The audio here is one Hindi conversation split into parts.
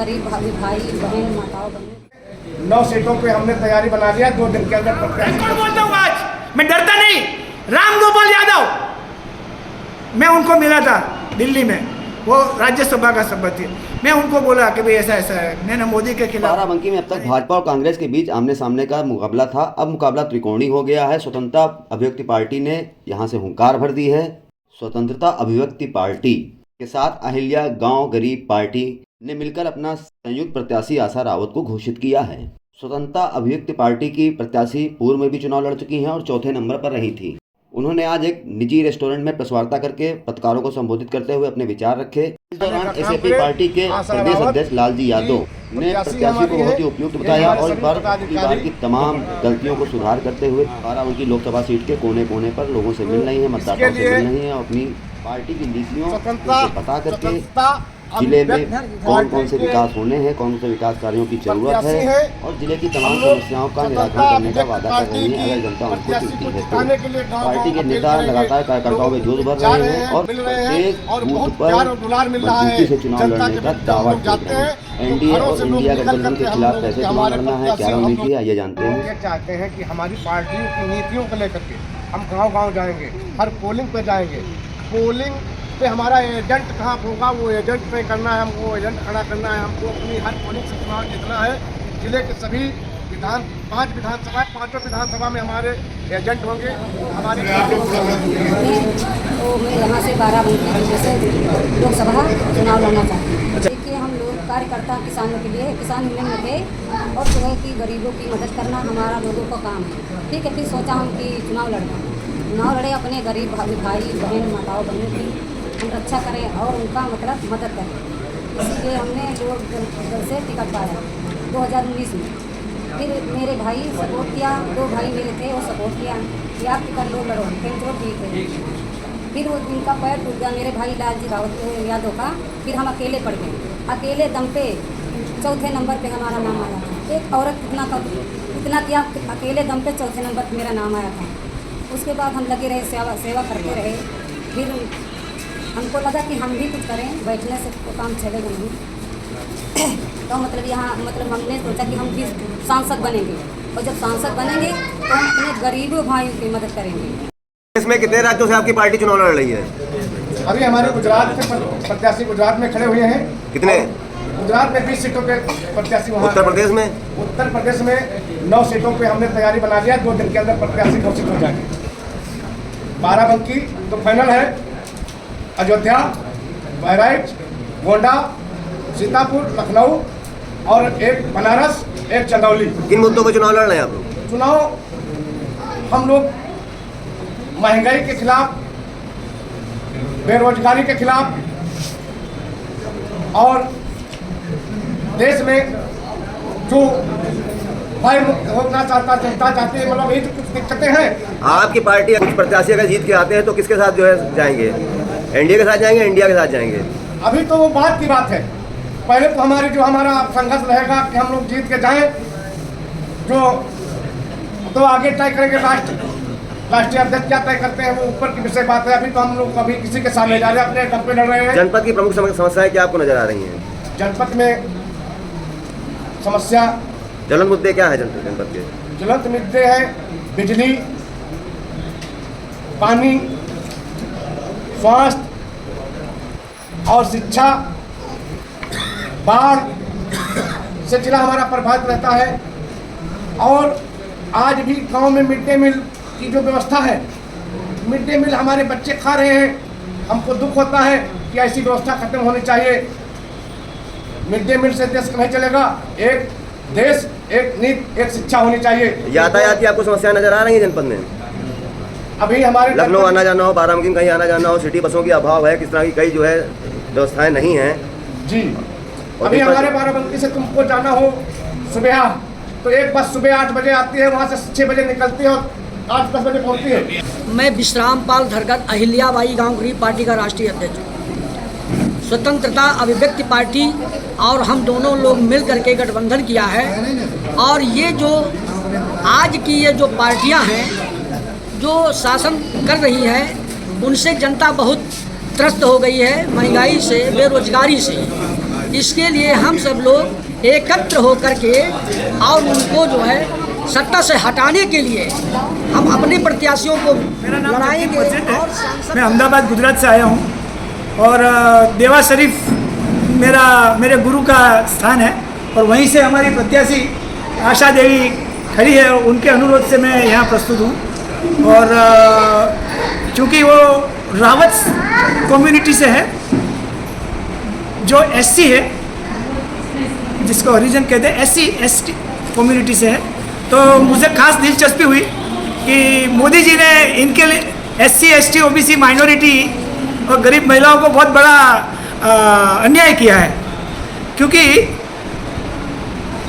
गरीब भाई बहन माताओं बहन 9 सीटों पे हमने तैयारी बना लिया। 2 दिन के अंदर कौन बोलता हूँ आज मैं डरता नहीं। राम गोपाल यादव मैं उनको मिला था दिल्ली में, वो राज्यसभा का सभापति। मैं उनको बोला कि भाई ऐसा ऐसा है, मैंने मोदी के खिलाफ। बाराबंकी में अब तक भाजपा और कांग्रेस के बीच आमने सामने का मुकाबला था। अब मुकाबला त्रिकोणीय हो गया है। स्वतंत्रता अभिव्यक्ति पार्टी ने यहां से हुंकार भर दी है। स्वतंत्रता अभिव्यक्ति पार्टी के साथ अहिल्या गांव गरीब पार्टी ने मिलकर अपना संयुक्त प्रत्याशी आशा रावत को घोषित किया है। स्वतंत्रता अभिव्यक्ति पार्टी की प्रत्याशी पूर्व में भी चुनाव लड़ चुकी हैं और चौथे नंबर पर रही थी। उन्होंने आज एक निजी रेस्टोरेंट में प्रेस वार्ता करके पत्रकारों को संबोधित करते हुए अपने विचार रखे। इस दौरान एसएपी पार्टी के प्रदेश अध्यक्ष लालजी यादव ने प्रत्याशी को बहुत ही उपयुक्त बताया और इस बार की तमाम गलतियों को सुधार करते हुए बाराबंकी लोकसभा सीट के कोने कोने पर लोगों से मिल रही है, मतदाताओं से मिल रही है और अपनी पार्टी की नीतियों से बता करके जिले में कौन कौन से विकास होने हैं, कौन से विकास कार्यों की जरूरत है और जिले की तमाम समस्याओं का निराकरण करने का वादा कर रही है अगर जनता उनको चुनती है तो। पार्टी के नेता लगातार कार्यकर्ताओं में जोश भर रहे हैं और प्रत्येक बूथ पर मजबूती से चुनाव लड़ने का दावा कर रहे हैं। एनडीए और इंडिया गठबंधन के खिलाफ कैसे चुनाव लड़ना है, क्या रणनीति है, ये जानते हैं। ये चाहते हैं कि हमारी पार्टियों की नीतियों को लेकर के हम गाँव-गाँव जाएंगे, हर पोलिंग पे जाएंगे। पोलिंग पे हमारा एजेंट कहाँ होगा वो एजेंट पे करना है, हमको एजेंट खड़ा करना है। हमको अपनी हर पोलिंग से चुनाव जीतना है। जिले के सभी 5 विधानसभा 5 विधानसभा में हमारे एजेंट होंगे। हमारे तो मैं यहाँ से बाराबंकी से लोकसभा चुनाव लड़ना चाहती हूँ। देखिए हम लोग कार्यकर्ता किसानों के लिए किसान यूनियन में थे और सुबह की गरीबों की मदद करना हमारा लोगों का काम है। ठीक है, फिर सोचा हम कि चुनाव लड़े अपने गरीब भाई बहन माताओं बहनों की हम रक्षा करें और उनका मतलब मदद करें। इसलिए हमने लोग दल से टिकट पाया 2019 में। फिर मेरे भाई सपोर्ट किया, 2 भाई मेरे थे वो सपोर्ट किया कि आप टिकट लो लड़ो। चलो ठीक है। फिर वो इनका पैर टूट गया मेरे भाई लालजी रावत यादव का। फिर हम अकेले पड़ गए। अकेले दम पे चौथे नंबर पे हमारा नाम आया था। एक औरत इतना किया अकेले दम पे चौथे नंबर पर मेरा नाम आया था। उसके बाद हम लगे रहे सेवा करते रहे। फिर हमको लगा कि हम भी कुछ करें, बैठने से तो काम चलेगा नहीं। तो मतलब हमने सोचा कि हम भी सांसद बनेंगे और जब सांसद बनेंगे तो हम अपने गरीबों भाइयों की मदद करेंगे। इसमें कितने राज्यों से आपकी पार्टी चुनाव लड़ रही है? अभी हमारे गुजरात से प्रत्याशी गुजरात में खड़े हुए हैं। कितने? गुजरात में 20 सीटों के प्रत्याशी। वहाँ उत्तर प्रदेश में 9 सीटों पे हमने तैयारी बना लिया। 2 दिन के अंदर प्रत्याशी घोषित हो जाएंगे। बाराबंकी तो फाइनल है, अयोध्या, बहराइच, गोंडा, सीतापुर, लखनऊ और एक बनारस, एक चंदौली। किन मुद्दों पर चुनाव लड़ रहे हैं आप लोग? चुनाव हम लोग महंगाई के खिलाफ, बेरोजगारी के खिलाफ और देश में जो भय मुक्त होना जनता चाहती है, मतलब यही कुछ दिक्कतें हैं। आपकी पार्टी कुछ प्रत्याशी अगर जीत के आते हैं तो किसके साथ जो है जाएंगे? एनडीए के साथ जाएंगे, इंडिया के साथ जाएंगे? अभी तो वो बात की बात है। पहले तो हमारा संघर्ष रहेगा कि हम लोग जीत के जाएं, जो तो आगे तय करेंगे। राष्ट्रीय अध्यक्ष क्या तय करते हैं वो ऊपर की विषय बात है। अभी तो हम लोग कभी किसी के सामने जा रहे हैं, अपने दम पे लड़ रहे हैं। जनपद की प्रमुख समस्याएं क्या आपको नजर आ रही हैं? जनपद में समस्या, ज्वलंत मुद्दे क्या है जनपद के? ज्वलंत मुद्दे हैं बिजली, पानी, स्वास्थ्य और शिक्षा। बाढ़ से जिला हमारा प्रभावित रहता है और आज भी गांव में मिड डे मील की जो व्यवस्था है, मिड डे मील हमारे बच्चे खा रहे हैं। हमको दुख होता है कि ऐसी व्यवस्था खत्म होनी चाहिए। मिड डे मील से देश नहीं चलेगा। एक देश, एक नीति, एक शिक्षा होनी चाहिए। यातायात की आपको समस्या नजर आ रही है जनपद में? अभी हमारे लखनऊ आना जाना हो, बाराबंकी कहीं आना जाना हो, सिटी बसों की अभाव है, किस तरह की कई जो है व्यवस्थाएं नहीं हैं जी। अभी हमारे बाराबंकी से तुमको जाना हो सुबह तो एक बस सुबह 8 बजे आती है, वहाँ से 6 बजे निकलती है और 8-10 बजे पहुँचती है। मैं विश्राम पाल धरगत अहिल्याबाई गांव गरीब पार्टी का राष्ट्रीय अध्यक्ष हूँ। स्वतंत्रता अभिव्यक्ति पार्टी और हम दोनों लोग मिल करके गठबंधन किया है और ये जो आज की ये जो पार्टियां हैं जो शासन कर रही हैं उनसे जनता बहुत त्रस्त हो गई है, महंगाई से, बेरोजगारी से। इसके लिए हम सब लोग एकत्र होकर के और उनको जो है सत्ता से हटाने के लिए हम अपने प्रत्याशियों को लड़ाएंगे। और मैं अहमदाबाद गुजरात से आया हूँ और देवा शरीफ मेरे गुरु का स्थान है और वहीं से हमारी प्रत्याशी आशा देवी खड़ी है। उनके अनुरोध से मैं यहाँ प्रस्तुत हूँ और चूँकि वो रावत कम्युनिटी से है जो एससी है, जिसको हरिजन कहते हैं, एससी एसटी कम्युनिटी से है, तो मुझे खास दिलचस्पी हुई कि मोदी जी ने इनके लिए एससी एसटी ओबीसी माइनॉरिटी और गरीब महिलाओं को बहुत बड़ा अन्याय किया है। क्योंकि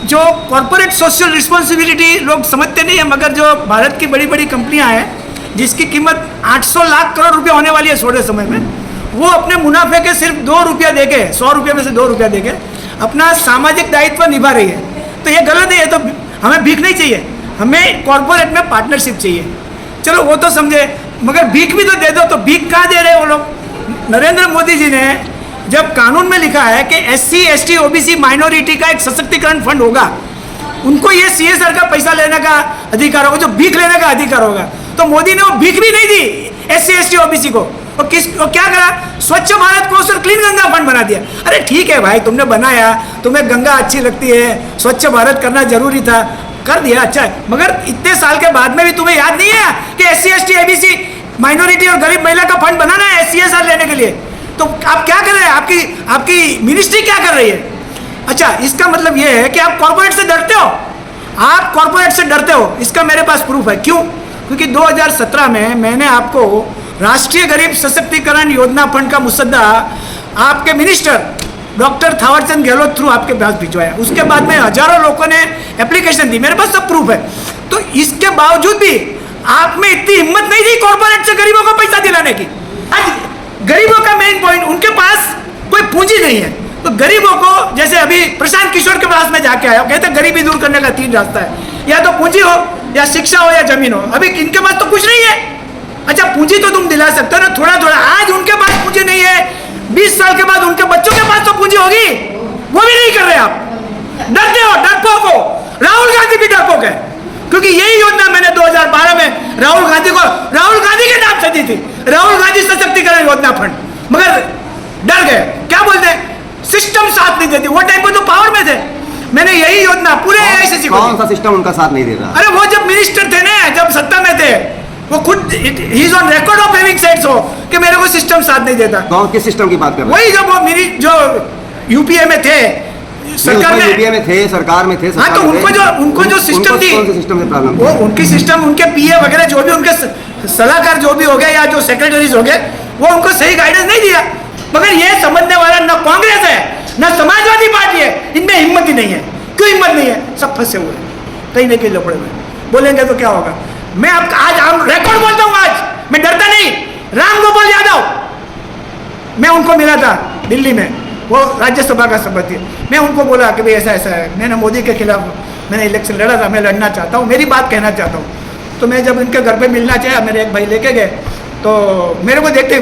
जो कॉरपोरेट सोशल रिस्पॉन्सिबिलिटी लोग समझते नहीं है, मगर जो भारत की बड़ी बड़ी कंपनियां हैं जिसकी कीमत 800 लाख करोड़ रुपए होने वाली है थोड़े समय में, वो अपने मुनाफे के सिर्फ 2 रुपया देके, 100 रुपये में से 2 रुपया देके अपना सामाजिक दायित्व निभा रही है। तो ये गलत है, ये तो हमें भीख नहीं चाहिए, हमें कॉरपोरेट में पार्टनरशिप चाहिए। चलो वो तो समझे, मगर भीख भी तो दे दो। तो भीख कहाँ दे रहे हैं वो लोग? नरेंद्र मोदी जी ने जब कानून में लिखा है कि एससी एसटी ओबीसी माइनॉरिटी का एक सशक्तिकरण फंड होगा, उनको ये सीएसआर का पैसा लेने का अधिकार होगा, जो भीख लेने का अधिकार होगा। तो मोदी ने वो भीख भी नहीं दी एससी एसटी ओबीसी को। और क्या करा? स्वच्छ भारत कोष और क्लीन गंगा फंड बना दिया। अरे ठीक है भाई, तुमने बनाया, तुम्हें गंगा अच्छी लगती है, स्वच्छ भारत करना जरूरी था, कर दिया, अच्छा है। मगर इतने साल के बाद में भी तुम्हें याद नहीं है कि एससी एसटी एबीसी माइनॉरिटी और गरीब महिला का फंड बनाना है सीएसआर लेने के लिए? तो आप क्या कर रहे हैं? आपकी मिनिस्ट्री क्या कर रही है? अच्छा, इसका मतलब यह है कि आप कॉर्पोरेट से डरते हो। आप कॉर्पोरेट से डरते हो, इसका मेरे पास प्रूफ है। क्यों? क्योंकि 2017 में मैंने आपको राष्ट्रीय गरीब सशक्तिकरण योजना फंड का मुसद्दा आपके minister doctor Thawarchand Gehlot through आपके पास भिजवाया। उसके बाद में हजारों लोगों ने एप्लीकेशन दी, मेरे पास सब प्रूफ है। तो इसके बावजूद भी आप में इतनी हिम्मत नहीं थी कॉर्पोरेट से गरीबों को पैसा दिलाने की। आज गरीबों का मेन पॉइंट, उनके पास कोई पूंजी नहीं है। तो गरीबों को, जैसे अभी प्रशांत किशोर के पास में जाके आया, कहते गरीबी दूर करने का 3 रास्ता है, या तो पूंजी हो, या शिक्षा हो, या जमीन हो। अभी इनके पास तो कुछ नहीं है। अच्छा, पूंजी तो तुम दिला सकते हो ना, थोड़ा थोड़ा। आज उनके पास पूंजी नहीं है, 20 साल के बाद उनके बच्चों के पास तो पूंजी होगी, वो भी नहीं कर रहे आप। डरते हो, डरपोक हो। राहुल गांधी भी डरपोक है, क्योंकि यही योजना मैंने 2012 में राहुल गांधी के नाम से दी थी, राहुल गांधी सशक्तिकरण योजना फंड, मगर डर गए। क्या बोलते हैं? सिस्टम साथ नहीं देती। वो टाइम पर तो पावर में थे। मैंने यही योजना पूरे एआईसीसी को, कौन सा सिस्टम उनका साथ नहीं दे रहा? अरे वो जब मिनिस्टर थे ना, जब सत्ता में थे, वो खुद he is on record of having said so कि मेरे को सिस्टम साथ नहीं देता। कौन किस सिस्टम की बात कर रहे हैं? वही जब वो जो यूपीए में थे, सरकार में, यूपीए में थे, सरकार में थे। हाँ, तो उनको जो सिस्टम थी, कौन से सिस्टम से प्रॉब्लम? वो उनकी सिस्टम, उनके पीए वगैरह जो भी उनके सलाहकार जो भी हो गए या जो सेक्रेटरीज हो गए, वो उनको सही गाइडेंस नहीं दिया। मगर ये समझने वाला न कांग्रेस है न समाजवादी पार्टी है, इनमें हिम्मत ही नहीं है। क्यों हिम्मत नहीं है? सब फंसे हुए कहीं न कहीं लफड़े में। बोलेंगे तो क्या होगा? मैं आपका आज रिकॉर्ड बोलता हूँ, आज मैं डरता नहीं। राम गोपाल यादव, मैं उनको मिला था दिल्ली में, वो राज्यसभा का सभापति। मैं उनको बोला कि भाई ऐसा ऐसा है, मैंने मोदी के खिलाफ मैंने इलेक्शन लड़ा था, मैं लड़ना चाहता हूँ, मेरी बात कहना चाहता हूँ। तो मैं जब इनके घर पे मिलना चाहा, मेरे एक भाई लेके गए, तो मेरे को देखते ही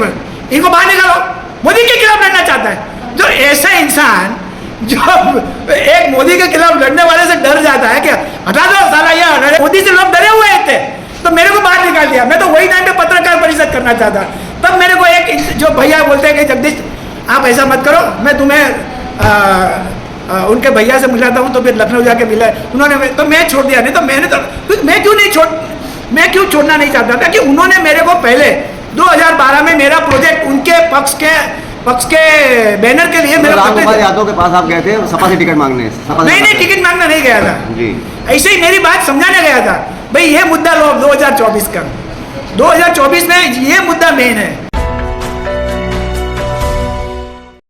इनको बाहर निकालो, मोदी के खिलाफ लड़ना चाहता है। जो ऐसा इंसान जो एक मोदी के खिलाफ लड़ने वाले से डर जाता है कि हटा दो साला, ये मोदी से लोग डरे हुए थे, तो मेरे को बाहर निकाल दिया। मैं तो वही टाइम पे पत्रकार परिषद करना चाहता। तब मेरे को एक जो भैया बोलते हैं कि जगदीश आप ऐसा मत करो, मैं तुम्हें उनके भैया से मिलाता हूँ। तो फिर लखनऊ जाके मिला, उन्होंने, तो मैं छोड़ दिया। नहीं तो मैं क्यों छोड़ना नहीं चाहता था कि उन्होंने मेरे को पहले 2012 में मेरा प्रोजेक्ट उनके पक्ष के बैनर के लिए मेरा राम गोपाल यादव के पास आप गए थे सपा से टिकट मांगने? नहीं, टिकट मांगना नहीं गया था जी, ऐसे ही मेरी बात समझाने गया था। भाई ये मुद्दा लो 2024 का, 2024 में ये मुद्दा मेन है।